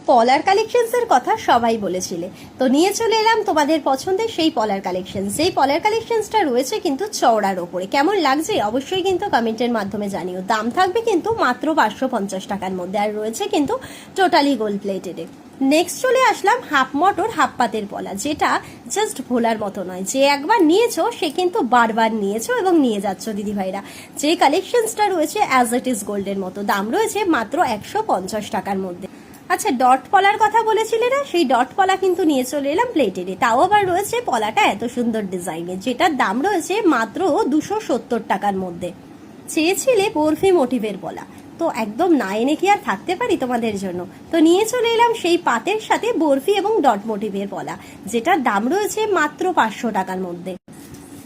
পলার কালেকশনসের কথা সবাই বলেছিলে, তো নিয়ে চলে এলাম তোমাদের পছন্দের সেই পলার কালেকশন। সেই পলার কালেকশনসটা রয়েছে কিন্তু চওড়ার ওপরে। কেমন লাগছে অবশ্যই কিন্তু কমেন্টের মাধ্যমে জানিও। দাম থাকবে কিন্তু মাত্র 550 টাকার মধ্যে, আর রয়েছে কিন্তু টোটালি গোল্ড প্লেটেডে। নেক্সট চলে আসলাম হাফ মটর হাফ পাতের পলা, যেটা জাস্ট ভোলার মতো নয়। যে একবার নিয়েছো সে কিন্তু বারবার নিয়েছো এবং নিয়ে যাচ্ছ দিদি ভাইরা। যে কালেকশনসটা রয়েছে অ্যাজ ইট ইজ গোল্ডের মতো, দাম রয়েছে মাত্র 150 টাকার মধ্যে। আচ্ছা, ডট পলার কথা বলেছিলে না, সেই ডট পলা কিন্তু নিয়ে চলে এলাম প্লেটেডে। তাও আবার রয়েছে পলাটা এত সুন্দর ডিজাইনের, যেটার দাম রয়েছে মাত্র 270 টাকার মধ্যে। চেয়েছিলে বরফি মোটিভের পলা, তো একদম না এনে কি আর থাকতে পারি তোমাদের জন্য। তো নিয়ে চলে এলাম সেই পাতের সাথে বরফি এবং ডট মোটিভের পলা, যেটার দাম রয়েছে মাত্র 500 টাকার মধ্যে।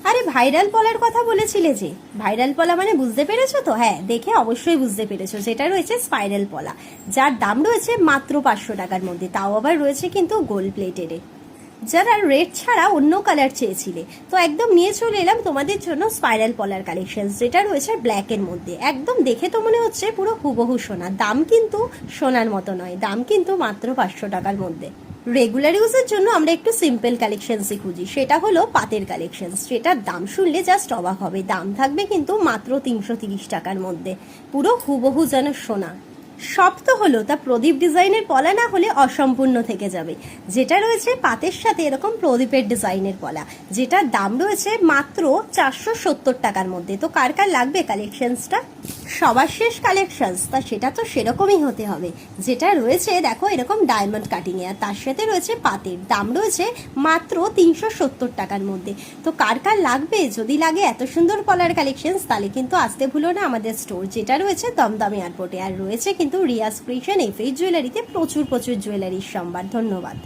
আরে ভাইরাল পলার কথা বলেছিলে যে, ভাইরাল পলা মানে বুঝতে পেরেছো তো? হ্যাঁ, দেখে অবশ্যই বুঝতে পেরেছো। যেটা রয়েছে স্পাইরাল পলা, যার দাম রয়েছে মাত্র 500 টাকার মধ্যে। তাও আবার রয়েছে কিন্তু গোল্ড প্লেটেডে। যারা রেড ছাড়া অন্য কালার চেয়েছিলে, তো একদম নিয়ে চলে এলাম তোমাদের জন্য স্পাইরাল পলার কালেকশন, যেটা রয়েছে ব্ল্যাকের মধ্যে। একদম দেখে তো মনে হচ্ছে পুরো হুবহু সোনা, দাম কিন্তু সোনার মতো নয়, দাম কিন্তু মাত্র 500 টাকার মধ্যে। রেগুলার ইউজের জন্য আমরা একটু সিম্পল কালেকশনসই খুঁজি, সেটা হলো পাতের কালেকশনস, যেটার দাম শুনলে জাস্ট অবাক হবে। দাম থাকবে কিন্তু মাত্র 330 টাকার মধ্যে, পুরো হুবহু যেন সোনা। সব তো হলো, তা প্রদীপ ডিজাইনের পলা না হলে অসম্পূর্ণ থেকে যাবে। যেটা রয়েছে পাতের সাথে এরকম প্রদীপের ডিজাইনের পলা, যেটার দাম রয়েছে মাত্র 470 টাকার মধ্যে। তো কার কার লাগবে কালেকশনসটা? সবার শেষ কালেকশনস, তা সেটা তো সেরকমই হতে হবে। যেটা রয়েছে দেখো এরকম ডায়মন্ড কাটিং এ, আর তার সাথে রয়েছে পাতের, দাম রয়েছে মাত্র 370 টাকার মধ্যে। তো কার কার লাগবে? যদি লাগে এত সুন্দর পলার কালেকশনস, তাহলে কিন্তু আসতে ভুলো না আমাদের স্টোর, যেটা রয়েছে দমদম এয়ারপোর্টে। আর রয়েছে কিন্তু রিয়াজ ক্রিয়েশন এফএইচ জুয়েলারিতে প্রচুর জুয়েলারির সম্ভার। ধন্যবাদ।